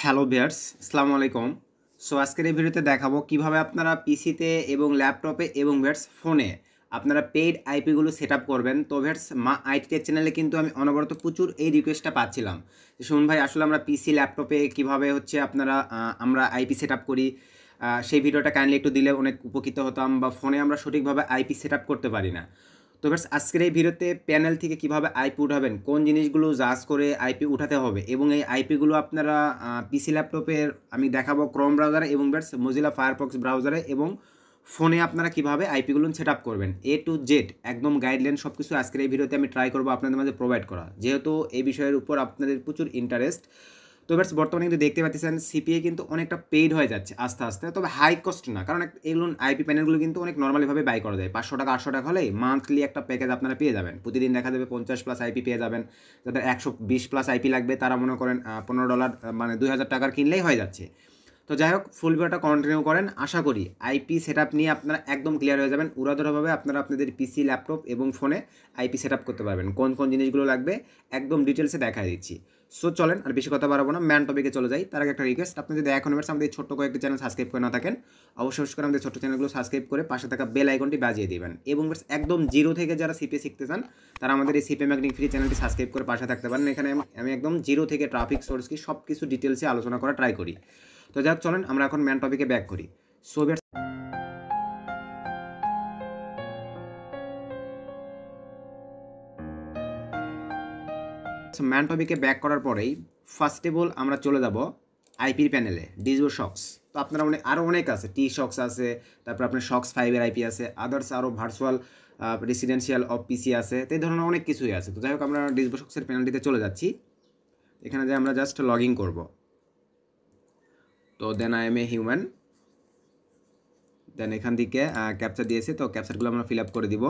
Hello viewers, আসসালামু আলাইকুম। So আজকের এই ভিডিওতে দেখাবো কিভাবে আপনারা পিসিতে এবং ল্যাপটপে এবং ভিউয়ার্স ফোনে আপনারা পেইড আইপিগুলো সেট আপ করবেন। তো ভিউয়ার্স আইটি টেক চ্যানেলে কিন্তু আমি অনবরত প্রচুর এই রিকোয়েস্টটা পাচ্ছিলাম যে শুনুন ভাই, আসলে আমরা পিসি ল্যাপটপে কিভাবে হচ্ছে আপনারা আমরা আইপি সেট আপ করি, সেই ভিডিওটা কাইন্ডলি একটু দিলে অনেক উপকৃত হতাম, বা ফোনে আমরা সঠিকভাবে আইপি সেট আপ করতে পারি না। তো ভিউয়ার্স আজকের এই ভিডিওতে প্যানেল থেকে কিভাবে আইপি উঠাবেন, কোন জিনিসগুলো জাজ করে আইপি উঠাতে হবে, এবং এই আইপিগুলো আপনারা পিসি ল্যাপটপের আমি দেখাবো ক্রোম ব্রাউজারে এবং ভিউয়ার্স মজিলা ফায়ারফক্স ব্রাউজারে, এবং ফোনে আপনারা কিভাবে আইপিগুলো সেট আপ করবেন এ টু জেড একদম গাইডলাইন সব কিছু আজকের এই ভিডিওতে আমি ট্রাই করবো আপনাদের মাঝে প্রোভাইড করা, যেহেতু এই বিষয়ের উপর আপনাদের প্রচুর ইন্টারেস্ট। তো ভিউয়ার্স বর্তমানে কিন্তু দেখতে পাচ্ছেন সিপিএ কিন্তু অনেকটা পেইড হয়ে যাচ্ছে আস্তে আস্তে, তবে হাই কস্ট না, কারণ এগুলো আইপি প্যানেলগুলো কিন্তু অনেক নর্মালিভাবে বাই করা যায়। 500 টাকা 800 টাকা হলেই মান্থলি একটা প্যাকেজ আপনারা পেয়ে যাবেন। প্রতিদিন দেখা যাবে 50+ আইপি পেয়ে যাবেন। যাদের 120+ আইপি লাগবে তারা মনে করেন $15 মানে 2000 টাকার কিনলেই হয়ে যাচ্ছে। তো যাই হোক, ফুল ভিডিওটা কন্টিনিউ করেন, আশা করি আইপি সেট আপ নিয়ে আপনারা একদম ক্লিয়ার হয়ে যাবেন। উড়াধুরাভাবে আপনারা আপনাদের পিসি ল্যাপটপ এবং ফোনে আইপি সেট আপ করতে পারবেন। কোন কোন জিনিসগুলো লাগবে একদম ডিটেলসে দেখা দিচ্ছি। সো চলেন আর বেশি কথা বাড়াবো না, ম্যান টপিকে চলে যাই। তার আগে একটা রিকোয়েস্ট, আপনি যদি এখন আমাদের ছোট্ট কয়েকটি চ্যানেল সাবস্ক্রাইব করে না থাকেন, অবশ্যই করে আমাদের ছোট্ট চ্যানেলগুলো সাবস্ক্রাইব করে পাশে থাকা বেল আইকনটি বাজিয়ে দিবেন। এবং একদম জিরো থেকে যারা সিপিএ শিখতে চান তারা আমাদের এই সিপিএ ম্যাগনিং ফ্রি চ্যানেলটি সাবস্ক্রাইব করে পাশে থাকতে পারেন। এখানে আমি একদম জিরো থেকে ট্রাফিক সোর্স কি সব কিছু ডিটেলসে আলোচনা করা ট্রাই করি। তো যাক চলেন আমরা এখন ম্যান টপিকে ব্যাক করি। সো ম্যান টপিকে ব্যাক করার পরেই ফার্স্ট অফ অল আমরা চলে যাব আইপির প্যানেলে ডিজো শক্স। তো আপনারা আরও অনেক আছে, টি শক্স আছে, তারপর আপনার শক্স 5-এর আইপি আছে, আদার্স আরও ভার্চুয়াল রেসিডেন্সিয়াল অফ পিসি আছে, তো এই ধরনের অনেক কিছুই আছে। তো যাই হোক আমরা ডিজো শক্সের প্যানেলটিতে চলে যাচ্ছি। এখানে যে আমরা জাস্ট লগ ইন করবো। তো then I am a human, then এখান থেকে ক্যাপচার দিয়েছে, তো ক্যাপচারগুলো আমরা ফিল আপ করে দিব।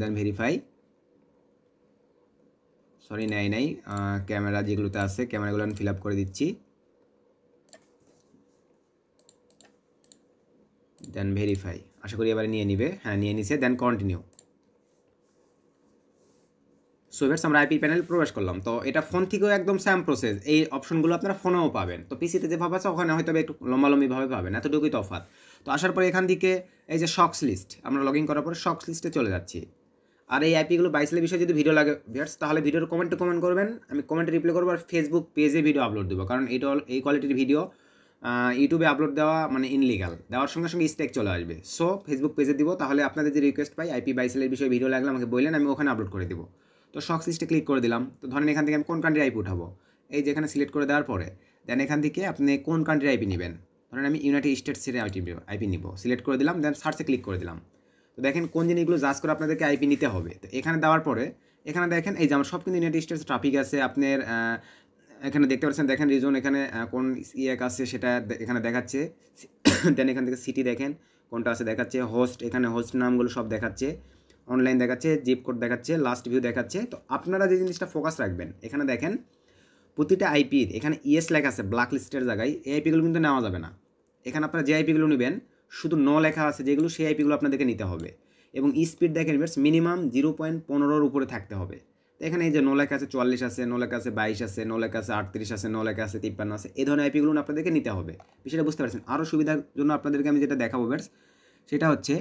দেন ভেরিফাই, সরি নাই ক্যামেরা যেগুলোতে আছে ক্যামেরাগুলো আমি ফিল আপ করে দিচ্ছি। দেন ভেরিফাই, আশা করি এবারে নিয়ে নিবে। হ্যাঁ, নিয়ে নিছে। Then continue. সো ভিউয়ার্স আমরা আইপি প্যানেল প্রবেশ করলাম। তো এটা ফোন থেকেও একদম সেম প্রসেস, এই অপশনগুলো আপনারা ফোনেও পাবেন। তো পিসিতে যেভাবে আছে ওখানে হয়তো একটু লম্বালম্বিভাবে পাবেন, এতটুকুই তফাৎ। তো আসার পরে এখান থেকে এই যে শক্স লিস্ট, আমরা লগ ইন করার পরে শক্স লিস্টে চলে যাচ্ছি। আর এই আইপিগুলো বাইসেলের বিষয়ে যদি ভিডিও লাগে ভিউয়ার্স, তাহলে ভিডিওর কমেন্ট করবেন, আমি কমেন্টে রিপ্লাই করবো। আর ফেসবুক পেজে ভিডিও আপলোড দেবো, কারণ এই কোয়ালিটির ভিডিও ইউটিউবে আপলোড দেওয়া মানে ইনলিগাল, দেওয়ার সঙ্গে সঙ্গে স্ট্রাইক চলে আসবে। সো ফেসবুক পেজে দিব, তাহলে আপনাদের যে রিকোয়েস্ট পাই আইপি বাইসেলের বিষয়ে ভিডিও লাগলে আমাকে বললেন, আমি ওখানে আপলোড করে দিব। তো শক্স লিস্টে ক্লিক করে দিলাম। তো ধরেন এখান থেকে আমি কোন কান্ট্রির আইপি উঠাবো, এই যে এখানে সিলেক্ট করে দেওয়ার পরে দেন এখান থেকে আপনি কোন কান্ট্রির আইপি নেবেন, ধরেন আমি ইউনাইটেড স্টেটসের আইপি নিব, সিলেক্ট করে দিলাম। দেন সার্চে ক্লিক করে দিলাম। তো দেখেন কোন জিনিসগুলো জাজ করে আপনাদেরকে আইপি নিতে হবে। তো এখানে দেওয়ার পরে এখানে দেখেন এই যে আমার সব কিন্তু ইউনাইটেড স্টেটস ট্রাফিক আছে আপনার, এখানে দেখতে পাচ্ছেন, দেখেন রিজন এখানে কোন ইয়েক আছে সেটা এখানে দেখাচ্ছে। দেন এখান থেকে সিটি দেখেন কোনটা আছে দেখাচ্ছে, হোস্ট এখানে হোস্ট নামগুলো সব দেখাচ্ছে, অনলাইন দেখাচ্ছে, জিপ কোড দেখাচ্ছে, লাস্ট ভিউ দেখাচ্ছে। তো আপনারা যে জিনিসটা ফোকাস রাখবেন, এখানে দেখেন প্রতিটা আইপির এখানে ইএস লেখা আছে ব্ল্যাক লিস্টের জায়গায়, এই আইপিগুলো কিন্তু নেওয়া যাবে না। এখানে আপনারা যে আইপিগুলো নেবেন শুধু লেখা আছে যেগুলো, সেই আইপিগুলো আপনাদেরকে নিতে হবে। এবং স্পিড দেখেন মিনিমাম 0.15 উপরে থাকতে হবে। তো এখানে এই যে লেখা আছে 44 আছে, লেখা আছে 22 আছে, লেখা আছে 38 আছে, লেখা আছে 53 আছে, এই ধরনের আইপিগুলো আপনাদেরকে নিতে হবে। বিষয়টা বুঝতে পারছেন? আরও সুবিধার জন্য আপনাদেরকে আমি যেটা দেখাবো ভার্স, সেটা হচ্ছে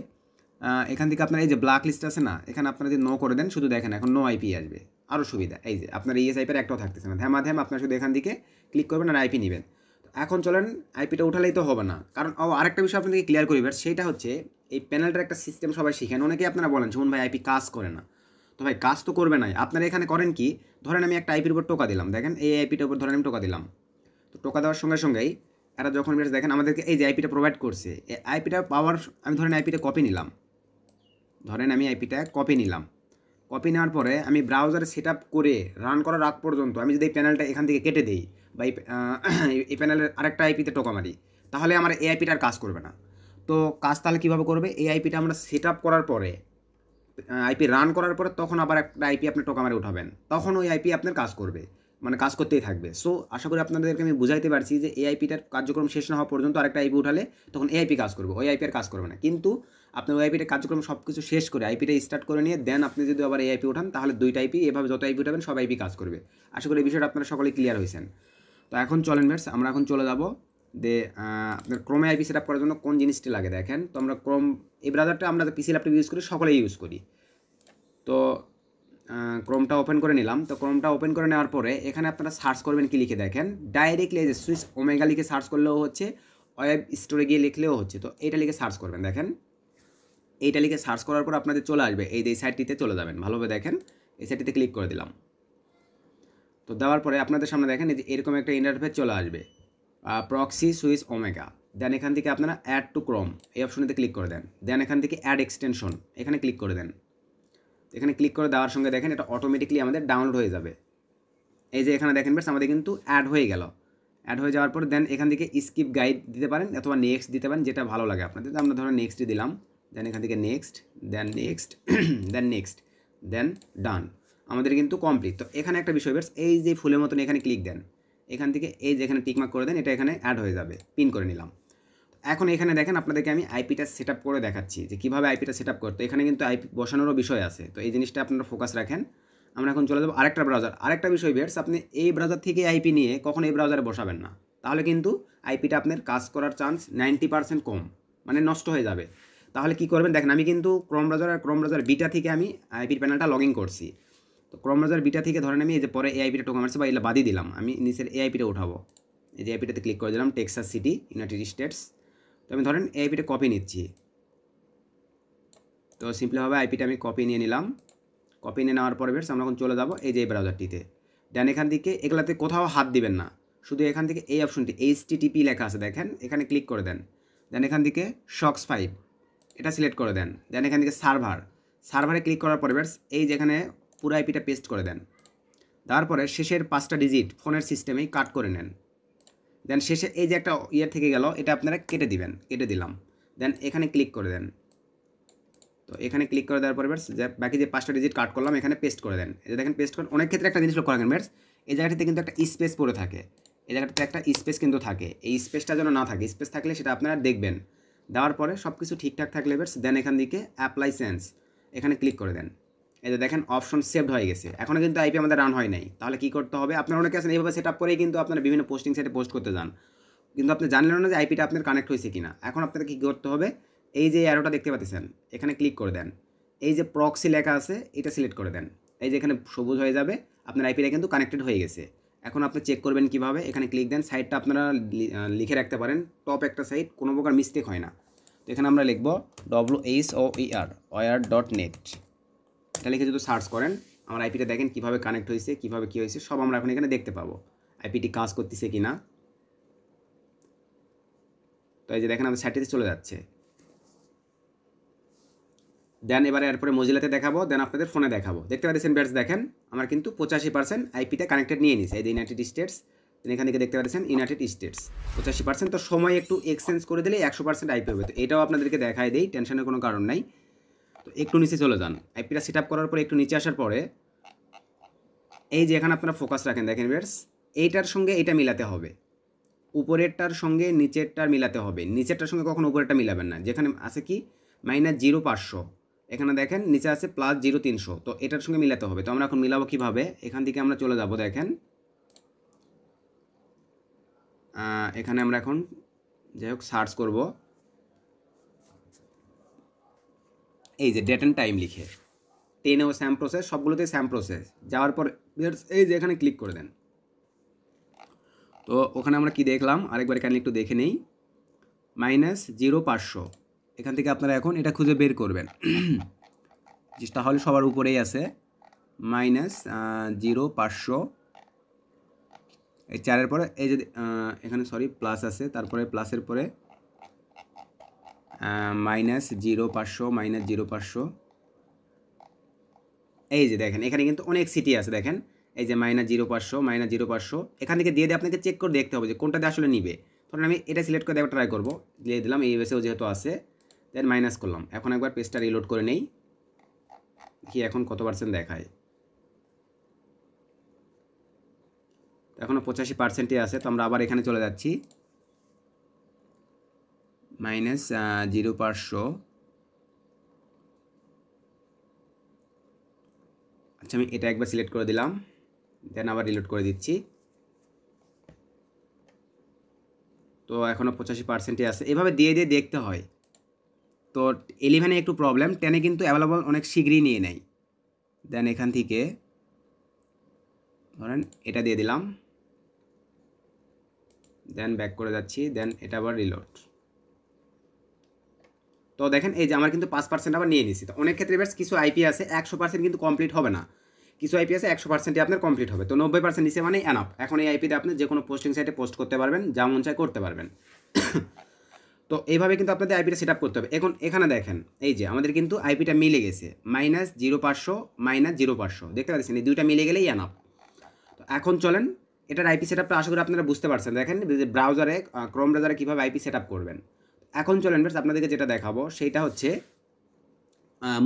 এখান থেকে আপনার এই যে ব্ল্যাক লিস্ট আছে না, এখানে আপনারা যদি নো করে দেন, শুধু দেখেন এখন নো আইপি আসবে। আরও সুবিধা, এই যে আপনার ইএস আইপির একটাও থাকতেছে না, ধ্যাম আপনার শুধু এখান থেকে ক্লিক করবেন আর আইপি নেবেন। এখন চলেন আইপিটা উঠালেই তো হবে না, কারণ আরেকটা বিষয় আপনাদেরকে ক্লিয়ার করি ভাই, সেটা হচ্ছে এই প্যানেলটার একটা সিস্টেম সবাই শিখেন। অনেকেই আপনারা বলেন শুনুন ভাই আইপি কাজ করে না। তো ভাই কাজ তো করবে না, আপনারা এখানে করেন কি, ধরেন আমি একটা আইপির উপর টোকা দিলাম, দেখেন এই আইপিটার উপর ধরেন আমি টোকা দিলাম। তো টোকা দেওয়ার সঙ্গে সঙ্গেই এরা যখন দেখেন আমাদেরকে এই যে আইপিটা প্রোভাইড করছে, এই আইপিটা পাওয়ার আমি ধরেন আইপিটা কপি নিলাম, কপি নেওয়ার পরে আমি ব্রাউজারে সেট আপ করে রান করার আগ পর্যন্ত আমি যদি এই প্যানেলটা এখান থেকে কেটে দিই, বা এই প্যানেলের আরেকটা আইপিতে টোকা মারি, তাহলে আমার এই আইপিটা আর কাজ করবে না। তো কাজ তাহলে কীভাবে করবে, এই আইপিটা আমরা সেট আপ করার পরে আইপি রান করার পরে তখন আবার একটা আইপি আপনি টোকা মারে উঠাবেন, তখন ওই আইপি আপনার কাজ করবে। মানে কাজ করতেই থাকবে। সো আশা করি আপনাদেরকে আমি বুঝাইতে পারছি যে এই আইপিটার কার্যক্রম শেষ না হওয়া পর্যন্ত আরেকটা আইপি উঠালে তখন এই আইপি কাজ করবে, ওই আইপি আর কাজ করবে না। কিন্তু আপনার ওই আইপিটার কার্যক্রম সব কিছু শেষ করে আইপিটা স্টার্ট করে নিয়ে দেন আপনি যদি আবার এই আইপি উঠান তাহলে দুইটা আইপি এভাবে যত আইপি উঠাবেন সব আইপি কাজ করবে। আশা করি এই বিষয়টা আপনারা সকলে ক্লিয়ার হয়েছেন। তো এখন চলেন ভিউয়ার্স, আমরা এখন চলে যাব যে আপনার ক্রোমে আইপি সেট আপ করার জন্য কোন জিনিসটি লাগে দেখেন। তো আমরা ক্রোম এই ব্রাউজারটা আমরা পিসি ল্যাপটপ ইউজ করি, সকলেই ইউজ করি। তো ক্রোমটা ওপেন করে নিলাম। তো ক্রোমটা ওপেন করে নেওয়ার পরে এখানে আপনারা সার্চ করবেন কি লিখে দেখেন, ডাইরেক্টলি এই যে সুইচ ওমেগা লিখে সার্চ করলেও হচ্ছে, ওয়েব স্টোরে গিয়ে লিখলেও হচ্ছে। তো এইটা লিখে সার্চ করবেন দেখেন, এইটা লিখে সার্চ করার পর আপনাদের চলে আসবে এই সাইটটিতে চলে যাবেন। ভালোভাবে দেখেন, এই সাইটটিতে ক্লিক করে দিলাম। তো দেওয়ার পরে আপনাদের সামনে দেখেন এই যে এরকম একটা ইন্টারফেস চলে আসবে, প্রক্সি সুইচ ওমেগা। দেন এখান থেকে আপনারা অ্যাড টু ক্রোম এই অপশনেতে ক্লিক করে দেন। দেন এখান থেকে অ্যাড এক্সটেনশন এখানে ক্লিক করে দেন। এখানে ক্লিক করে দেওয়ার সঙ্গে দেখেন এটা অটোমেটিকলি আমাদের ডাউনলোড হয়ে যাবে। এই যে এখানে দেখেন বেশ আমাদের কিন্তু অ্যাড হয়ে গেল। অ্যাড হয়ে যাওয়ার পর দেন এখান থেকে স্কিপ গাইড দিতে পারেন অথবা নেক্সট দিতে পারেন, যেটা ভালো লাগে আপনাদের। আমরা ধরুন নেক্সটই দিলাম। দেন এখান থেকে next, then next, then next, then done. আমাদের কিন্তু কমপ্লিট। তো এখানে একটা বিষয় বেশ, এই যে ফুলের মতন এখানে ক্লিক দেন, এখান থেকে এই যে এখানে টিকমার্ক করে দেন, এটা এখানে অ্যাড হয়ে যাবে। পিন করে নিলাম। এখন এখানে দেখেন আপনাদেরকে আমি আইপিটা সেট আপ করে দেখাচ্ছি যে কীভাবে আইপিটা সেট আপ করতে। এখানে কিন্তু আইপি বসানোরও বিষয় আছে, তো এই জিনিসটা আপনারা ফোকাস রাখেন। আমরা এখন চলে যাবো আরেকটা ব্রাউজার। আরেকটা বিষয় বেয়ার্স, আপনি এই ব্রাউজার থেকে আইপি নিয়ে কখনো এই ব্রাউজারে বসাবেন না, তাহলে কিন্তু আইপিটা আপনার কাজ করার চান্স 90% কম, মানে নষ্ট হয়ে যাবে। তাহলে কি করবেন দেখেন, আমি কিন্তু ক্রোম ব্রাউজার বিটা থেকে আমি আইপির প্যানেলটা লগ ইন করছি। তো ক্রোম ব্রাউজার বিটা থেকে ধরেন আমি এই যে পরে এই আইপিটা টোকা মারছি বা এগুলো বাদই দিলাম, আমি নিচের এই আইপিটা উঠাবো। এই যে আইপিটাতে ক্লিক করে দিলাম, টেক্সাস সিটি, ইউনাইটেড স্টেটস। তো আমি ধরেন এই আইপিটা কপি নিচ্ছি। তো সিম্পলিভাবে আইপিটা আমি কপি নিয়ে নিলাম। কপি নিয়ে নেওয়ার পরে বেশ আমরা এখন চলে যাব এই যে এই ব্রাউজারটিতে। দেন এখান থেকে এগুলাতে কোথাও হাত দিবেন না, শুধু এখান থেকে এই অপশনটি HTTP লেখা আছে দেখেন, এখানে ক্লিক করে দেন। দেন এখান থেকে শক্স 5 এটা সিলেক্ট করে দেন। দেন এখান থেকে সার্ভারে ক্লিক করার পরে বেশ এই যেখানে পুরো আইপিটা পেস্ট করে দেন। তারপরে শেষের 5টা ডিজিট ফোনের সিস্টেমেই কাট করে নেন। দেন শেষে এই যে একটা ইয়ে থেকে গেল, এটা আপনারা কেটে দিবেন। কেটে দিলাম। দেন এখানে ক্লিক করে দেন। তো এখানে ক্লিক করে দেওয়ার পরে বেশ বাকি যে 5টা ডিজিট কাট করলাম এখানে পেস্ট করে দেন। এই যে দেখেন পেস্ট করেন। অনেক ক্ষেত্রে একটা জিনিস লক্ষ্য রাখেন বেশ, এই জায়গাটিতে কিন্তু একটা স্পেস পড়ে থাকে, এই জায়গাটাতে একটা স্পেস কিন্তু থাকে। এই স্পেসটা যেন না থাকে, স্পেস থাকলে সেটা আপনারা দেখবেন। দেওয়ার পরে সব কিছু ঠিকঠাক থাকলে বেশ দেন এখান থেকে অ্যাপ্লাই চেঞ্জ এখানে ক্লিক করে দেন। এই যে দেখেন অপশন সেভড হয়ে গেছে। এখনও কিন্তু আইপি আমাদের রান হয় নাই। তাহলে কী করতে হবে, আপনারা অনেকে আছেন এইভাবে সেট আপ করেই কিন্তু আপনারা বিভিন্ন পোস্টিং সাইটে পোস্ট করতে যান, কিন্তু আপনি জানলেন না যে আইপিটা আপনার কানেক্ট হয়েছে কিনা। এখন আপনাদের কী করতে হবে, এই যে অ্যারোটা দেখতে পাচ্ছেন এখানে ক্লিক করে দেন। এই যে প্রক্সি লেখা আছে এটা সিলেক্ট করে দেন। এই যে এখানে সবুজ হয়ে যাবে, আপনার আইপিটা কিন্তু কানেক্টেড হয়ে গেছে। এখন আপনি চেক করবেন কিভাবে, এখানে ক্লিক দেন। সাইটটা আপনারা লিখে রাখতে পারেন, টপ একটা সাইট, কোনো প্রকার মিস্টেক হয় না। তো এখানে আমরা লিখব WHOER.net। এটা লিখে যদি সার্চ করেন আমার আইপিটা দেখেন কীভাবে কানেক্ট হয়েছে, কীভাবে কী হয়েছে সব আমরা এখন এখানে দেখতে পাবো, আইপিটি কাজ করতেছে কি না। তো এই যে দেখেন আমাদের সাইটটিতে চলে যাচ্ছে। দেন এবারে এরপরে মজিলাতে দেখাবো, দেন আপনাদের ফোনে দেখাবো। দেখতে পাচ্ছেন ব্যাটস দেখেন আমার কিন্তু 85% আইপিটা কানেক্টেড নিয়ে নিছে। এই যে ইউনাইটেড স্টেটস, এখান থেকে দেখতে পাচ্ছেন ইউনাইটেড স্টেটস 85%। তো সময় একটু এক্সচেঞ্জ করে দিলে 100% আইপি হবে। তো এটাও আপনাদেরকে দেখাই দেই, টেনশনের কোনো কারণ নাই। তো একটু নিচে চলে যান, আইপিটা সেট আপ করার পরে একটু নিচে আসার পরে এই যে এখানে আপনারা ফোকাস রাখেন দেখেন ব্যাটস, এইটার সঙ্গে এটা মিলাতে হবে, উপরেরটার সঙ্গে নিচেরটার মিলাতে হবে। নিচেরটার সঙ্গে কখনো উপরেরটা মিলাবেন না। যেখানে আছে কি -0,500, এখানে দেখেন নিচে আছে +0,300, তো এটার সঙ্গে মিলাতে হবে। তো আমরা এখন মিলাবো কীভাবে, এখান থেকে আমরা চলে যাব দেখেন এখানে আমরা এখন যাই হোক সার্চ করব এই যে ডেট অ্যান্ড টাইম লিখে, 10এও স্যাম প্রসেস, সবগুলোতেই স্যাম প্রসেস। যাওয়ার পর এই যে এখানে ক্লিক করে দেন। তো ওখানে আমরা কি দেখলাম আরেকবার এখানে একটু দেখে নেই, -0,500। এখান থেকে আপনারা এখন এটা খুঁজে বের করবেন, তাহলে সবার উপরেই আছে -0,500। এই 4-এর পরে এই যে এখানে সরি প্লাস আছে, তারপরে প্লাসের পরে -0,500 এই যে দেখেন এখানে কিন্তু অনেক সিটি আছে দেখেন, এই যে -0,500 এখান থেকে দিয়ে আপনাকে চেক করে দেখতে হবে যে কোনটাতে আসলে নিবে। ধরুন আমি এটা সিলেক্ট করে ট্রাই করবো, দিয়ে দিলাম, এই বেসেও যেহেতু আছে দেন মাইনাস করলাম। এখন একবার পেজটা রিলোড করে নেই, কি এখন কত % দেখায়। এখনও 85%ই আছে। তো আমরা আবার এখানে চলে যাচ্ছি, -0%। আচ্ছা, আমি এটা একবার সিলেক্ট করে দিলাম, দেন আবার রিলোড করে দিচ্ছি। তো এখনও 85%ই আছে। এভাবে দিয়ে দিয়ে দেখতে হয়। তো 11-এ একটু প্রবলেম, 10-এ কিন্তু অ্যাভেলেবল অনেক শীঘ্রই নিয়ে নেয়। দেন এখান থেকে ধরেন এটা দিয়ে দিলাম, দেন ব্যাক করে যাচ্ছি, দেন এটা আবার রিলোড। তো দেখেন এই যে আমার কিন্তু 5% আবার নিয়ে নিছি। তো অনেক ক্ষেত্রে এবার কিছু আইপি আছে 100% কিন্তু কমপ্লিট হবে না, কিছু আইপি আছে 100%ই আপনার কমপ্লিট হবে। তো 90% নিচে মানে এনাফ। এখন এই আইপিতে আপনি যে কোনো পোস্টিং সাইটে পোস্ট করতে পারবেন, যা মন চায় করতে পারবেন। তো এইভাবে কিন্তু আপনাদের আইপিটা সেট আপ করতে হবে। এখন এখানে দেখেন এই যে আমাদের কিন্তু আইপিটা মিলে গেছে, -0%, -0%, দেখতে পাচ্ছেন এই দুইটা মিলে গেলেই এনাফ। তো এখন চলেন এটার আইপি সেট আপটা আশা করি আপনারা বুঝতে পারছেন। দেখেন যে ব্রাউজারে, ক্রোম ব্রাউজারে কীভাবে আইপি সেট আপ করবেন। এখন চলেন বেশ আপনাদেরকে যেটা দেখাবো সেইটা হচ্ছে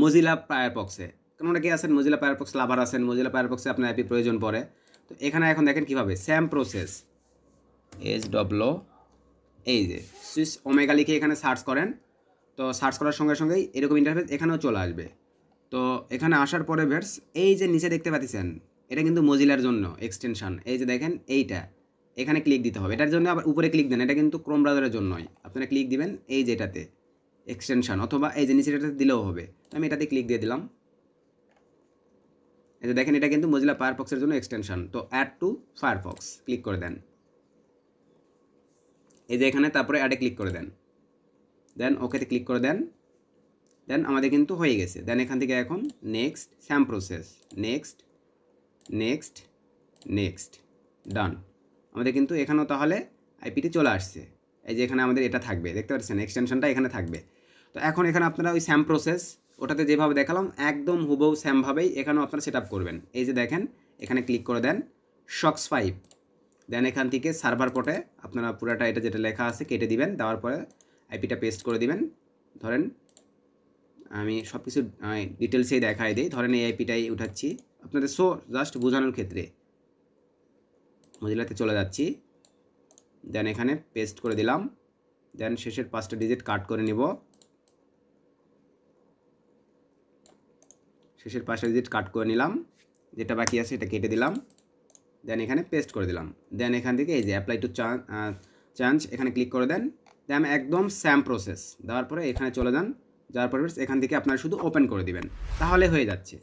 মজিলা ফায়ারফক্সে। কারণ অনেকে আছেন মজিলা ফায়ারফক্স লাভার আছেন, মজিলা ফায়ারফক্সে আপনার আইপি প্রয়োজন পড়ে। তো এখানে এখন দেখেন কীভাবে সেম প্রসেস, SW, এই যে সুইচ ওমেগা লিখে এখানে সার্চ করেন। তো সার্চ করার সঙ্গে সঙ্গেই এরকম ইন্টারফেস এখানেও চলে আসবে। তো এখানে আসার পরে বেশ এই যে নিচে দেখতে পাচ্ছেন এটা কিন্তু মজিলার জন্য এক্সটেনশন। এই যে দেখেন এইটা, এখানে ক্লিক দিতে হবে। এটার জন্য আবার উপরে ক্লিক দেন, এটা কিন্তু ক্রোম ব্রাউজারের জন্যই। আপনারা ক্লিক দিবেন এই যে এটাতে এক্সটেনশন, অথবা এই যে নিচে এটাতে দিলেও হবে। আমি এটাতে ক্লিক দিয়ে দিলাম। এই যে দেখেন এটা কিন্তু মজিলা ফায়ারফক্সের জন্য এক্সটেনশন। তো অ্যাড টু ফায়ারফক্স ক্লিক করে দেন, এই যে এখানে, তারপরে অ্যাডে ক্লিক করে দেন, দেন ওকেতে ক্লিক করে দেন। দেন আমাদের কিন্তু হয়ে গেছে। দেন এখান থেকে এখন next, same process, next, next, next, done. আমাদের কিন্তু এখানেও তাহলে আইপিটি চলে আসছে। এই যে এখানে আমাদের এটা থাকবে, দেখতে পাচ্ছেন এক্সটেনশনটা এখানে থাকবে। তো এখন এখানে আপনারা ওই স্যাম প্রসেস ওটাতে যেভাবে দেখালাম একদম হুবহু স্যামভাবেই এখানেও আপনারা সেট আপ করবেন। এই যে দেখেন এখানে ক্লিক করে দেন শক্স 5, দেন এখান থেকে সার্ভার পোর্টে আপনারা পুরাটা এটা যেটা লেখা আছে কেটে দিবেন, দেওয়ার পরে আইপিটা পেস্ট করে দিবেন। ধরেন আমি সব কিছু ডিটেলসেই দেখাই দিই। ধরেন এই আইপিটাই উঠাচ্ছি আপনাদের জাস্ট বোঝানোর ক্ষেত্রে। মজিলাতে চলে যাচ্ছি, দেন এখানে পেস্ট করে দিলাম, দেন শেষের 5টা ডিজিট কাট করে নিব, শেষের 5টা ডিজিট কাট করে নিলাম, যেটা বাকি আছে এটা কেটে দিলাম, দেন এখানে পেস্ট করে দিলাম। দেন এখান থেকে এই যে অ্যাপ্লাই টু চেঞ্জ এখানে ক্লিক করে দেন। দেন একদম স্যাম প্রসেস দেওয়ার পরে এখানে চলে যান, যাওয়ার পরে এখান থেকে আপনারা শুধু ওপেন করে দিবেন, তাহলে হয়ে যাচ্ছে।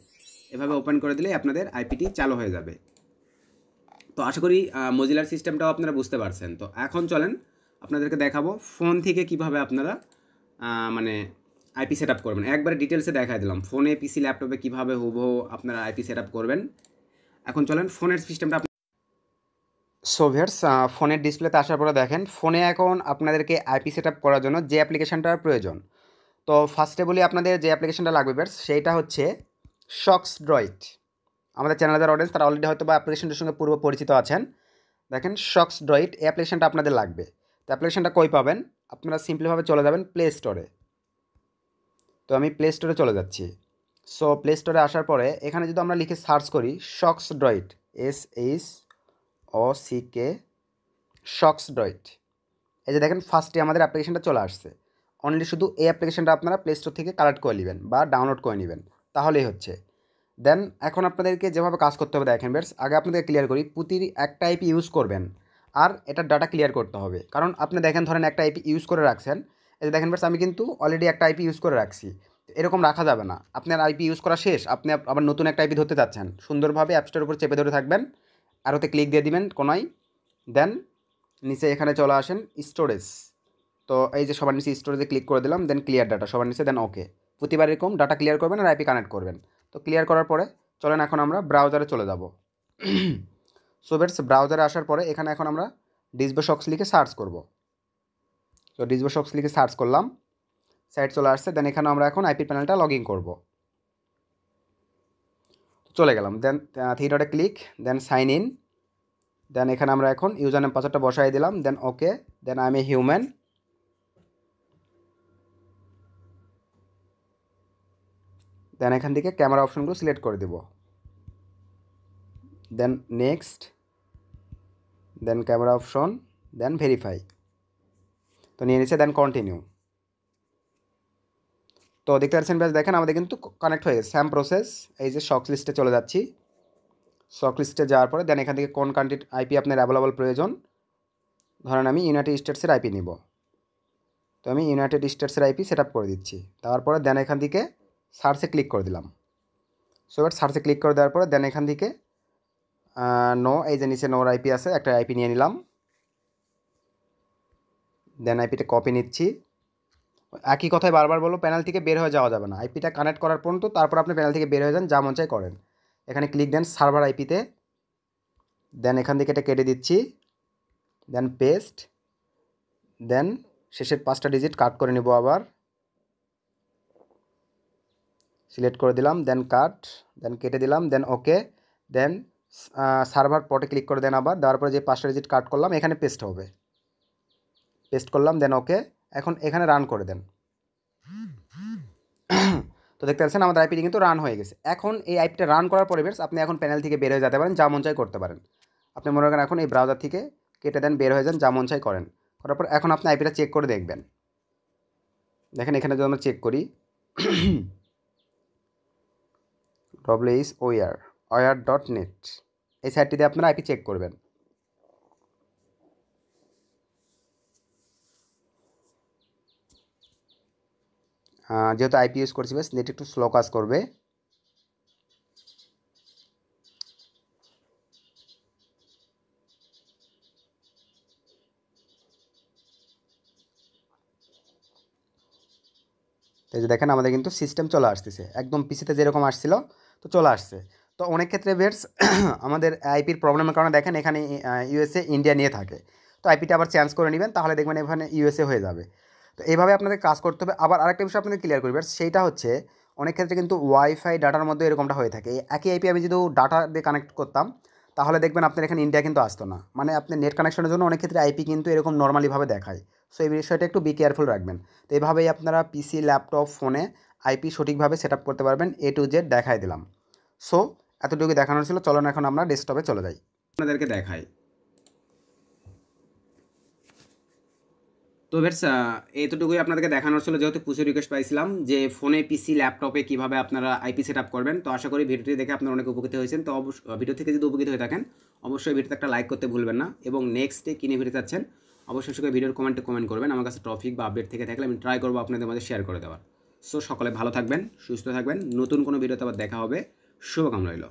এভাবে ওপেন করে দিলেই আপনাদের আইপিটি চালু হয়ে যাবে। তো আশা করি মজিলার সিস্টেমটাও আপনারা বুঝতে পারছেন। তো এখন চলেন আপনাদেরকে দেখাবো ফোন থেকে কিভাবে আপনারা মানে আইপি সেট আপ করবেন। একবারে ডিটেলসে দেখাই দিলাম ফোনে, পিসি, ল্যাপটপে কীভাবে হুবহু আপনারা আইপি সেট আপ করবেন। এখন চলেন ফোনের সিস্টেমটা। সোভিয়ার্স, ফোনের ডিসপ্লেতে আসার পরে দেখেন ফোনে এখন আপনাদেরকে আইপি সেট আপ করার জন্য যে অ্যাপ্লিকেশানটার প্রয়োজন। তো ফার্স্টে বলি আপনাদের যে অ্যাপ্লিকেশানটা লাগবে বেশ, সেইটা হচ্ছে শক্স ড্রয়েড। আমাদের চ্যানেলে যারা অডিয়েন্স তারা অলরেডি হয়তো বা অ্যাপ্লিকেশনটার সঙ্গে পূর্ব পরিচিত আছেন। দেখেন শক্স ড্রয়েড, এই অ্যাপ্লিকেশানটা আপনাদের লাগবে। তো অ্যাপ্লিকেশানটা কই পাবেন, আপনারা সিম্পলিভাবে চলে যাবেন প্লে স্টোরে। তো আমি প্লে স্টোরে চলে যাচ্ছি। সো প্লে স্টোরে আসার পরে এখানে যদি আমরা লিখে সার্চ করি শক্স ড্রয়েড, SHOCK শক্স ড্রয়েড, এই যে দেখেন ফার্স্টে আমাদের অ্যাপ্লিকেশানটা চলে আসছে। অনলি শুধু এই অ্যাপ্লিকেশানটা আপনারা প্লে স্টোর থেকে কালেক্ট করে নেবেন বা ডাউনলোড করে নেবেন, তাহলেই হচ্ছে। দেন এখন আপনাদেরকে যেভাবে কাজ করতে হবে দেখেন বেশ, আগে আপনাদের ক্লিয়ার করি প্রতি একটা আইপি ইউজ করবেন আর এটার ডাটা ক্লিয়ার করতে হবে। কারণ আপনি দেখেন ধরেন একটা আইপি ইউজ করে রাখছেন, এই যে দেখেন বেশ আমি কিন্তু অলরেডি একটা আইপি ইউজ করে রাখছি। এরকম রাখা যাবে না, আপনার আইপি ইউজ করা শেষ, আপনি আবার নতুন একটা আইপি ধরতে যাচ্ছেন, সুন্দরভাবে অ্যাপসটার উপর চেপে ধরে থাকবেন আর ওতে ক্লিক দিয়ে দিবেন কোনায়। দেন নিচে এখানে চলে আসেন স্টোরেজ। তো এই যে সবার নিচে স্টোরেজে ক্লিক করে দিলাম, দেন ক্লিয়ার ডাটা সবার নিচে, দেন ওকে। প্রতিবার এরকম ডাটা ক্লিয়ার করবেন আর আইপি কানেক্ট করবেন। তো ক্লিয়ার করার পরে চলেন এখন আমরা ব্রাউজারে চলে যাব। সো বেটস ব্রাউজারে আসার পরে এখানে এখন আমরা ডিসবোশক্স লিখে সার্চ করব। তো ডিসবোশক্স লিখে সার্চ করলাম, সাইট চলে আসছে। দেন এখানে আমরা এখন আইপি প্যানেলটা লগ ইন করবো। চলে গেলাম, দেন থ্রি ডটে click, then sign in. Then এখানে আমরা এখন ইউজার নেম পাসওয়ার্ডটা বসাই দিলাম, then okay. Then I am a human. Then এখান থেকে ক্যামেরা অপশনগুলো সিলেক্ট করে দেব, then next, then camera option, then verify. তো নিয়ে নিচ্ছে, দেন কন্টিনিউ। তো দেখতে পাচ্ছেন ব্যাস, দেখেন আমাদের কিন্তু কানেক্ট হয়ে গেছে, সেম প্রসেস। এই যে শক লিস্টে চলে যাচ্ছি, শক লিস্টে যাওয়ার পরে দেন এখান থেকে কোন কান্ট্রির আইপি আপনার অ্যাভেলেবল প্রয়োজন। ধরেন আমি ইউনাইটেড স্টেটসের আইপি নিব, তো আমি ইউনাইটেড স্টেটসের আইপি সেট আপ করে দিচ্ছি। তারপরে দেন এখান থেকে সার্চে ক্লিক করে দিলাম। সো এবার সার্চে ক্লিক করে দেওয়ার পরে দেন এখান থেকে নো, এই যে নিচে নোর আইপি আছে, একটা আইপি নিয়ে নিলাম। দেন আইপিটা কপি নিচ্ছি। একই কথায় বারবার বলবো, প্যানেল থেকে বের হয়ে যাওয়া যাবে না, আইপিটা কানেক্ট করার পর্যন্ত, তারপর আপনি প্যানেল থেকে বের হয়ে যান, যা মন চাই করেন। এখানে ক্লিক দেন সার্ভার আইপিতে, দেন এখান থেকে এটা কেটে দিচ্ছি, দেন পেস্ট, দেন শেষের 5টা ডিজিট কাট করে নেব, আবার সিলেক্ট করে দিলাম, দেন কাট, দেন কেটে দিলাম, দেন ওকে। দেন সার্ভার পটে ক্লিক করে দেন, আবার দেওয়ার পরে যে 5টা ডিজিট কাট করলাম এখানে পেস্ট হবে, পেস্ট করলাম, দেন ওকে। এখন এখানে রান করে দেন। তো দেখতে পাচ্ছেন আমাদের আইপিটি কিন্তু রান হয়ে গেছে। এখন এই আইপিটা রান করার পরে বেশ আপনি এখন প্যানেল থেকে বের হয়ে যেতে পারেন, যা মন চাই করতে পারেন। আপনি মনে করেন এখন এই ব্রাউজার থেকে কেটে দেন, বের হয়ে যান, যা মন চাই করেন। করার পর এখন আপনি আইপিটা চেক করে দেখবেন। দেখেন এখানে যদি আমরা চেক করি, wis.oer.net, এই সাইটটি দিয়ে আপনারা আইপি চেক করবেন। যেহেতু আইপি ইউজ করছি বেশ, নেট একটু স্লো কাজ করবে। এই যে দেখেন আমাদের কিন্তু সিস্টেম চলে আসতেছে, একদম পিসিতে যেরকম আসছিল তো চলে আসছে। তো অনেক ক্ষেত্রে বেটস আমাদের আইপির প্রবলেমের কারণে দেখেন এখানে ইউএসএ ইন্ডিয়া নিয়ে থাকে, তো আইপিটা আবার চেঞ্জ করে নেবেন, তাহলে দেখবেন এখানে ইউএসএ হয়ে যাবে। তো এইভাবে আপনাদের কাজ করতে হবে। আবার আরেকটা বিষয় আপনাদের ক্লিয়ার করি বেটস, সেইটা হচ্ছে অনেক ক্ষেত্রে কিন্তু ওয়াইফাই ডাটার মধ্যে এরকমটা হয়ে থাকে। একই আইপি আমি যদি ডাটা দিয়ে কানেক্ট করতাম, তাহলে দেখবেন আপনার এখানে ইন্ডিয়া কিন্তু আসতো না। মানে আপনি নেট কানেকশনের জন্য অনেক ক্ষেত্রে আইপি কিন্তু এরকম নর্মালিভাবে দেখায়। সো এই বিষয়টা একটু বি কেয়ারফুল রাখবেন। তো এইভাবেই আপনারা পিসি, ল্যাপটপ, ফোনে আইপি সঠিকভাবে সেট আপ করতে পারবেন। এ টু জেড দেখাই দিলাম। সো এতটুকু দেখানোর ছিল, চলুন এখন আমরা ডেস্কটপে চলে যাই, আপনাদেরকে দেখাই। তো বেশ এতটুকুই আপনাদেরকে দেখানোর ছিল, যেহেতু প্রচুর রিকোয়েস্ট পাইছিলাম যে ফোনে, পিসি, ল্যাপটপে কীভাবে আপনারা আইপি সেট আপ করবেন। তো আশা করি ভিডিওটি দেখে আপনারা অনেক উপকৃত হয়েছেন। তো ভিডিও থেকে যদি উপকৃত হয়ে থাকেন অবশ্যই ভিডিওতে একটা লাইক করতে ভুলবেন না, এবং নেক্সটে কিনে ভিডিও চাচ্ছেন অবশ্যই ভিডিওর কমেন্ট করবেন। আমার কাছে টপিক বা আপডেট থেকে থাকলে আমি ট্রাই করবো আপনাদের মাঝে শেয়ার করে দেওয়ার। সো সকলে ভালো থাকবেন, সুস্থ থাকবেন, নতুন কোনো ভিডিওতে আবার দেখা হবে, শুভকামনা রইল।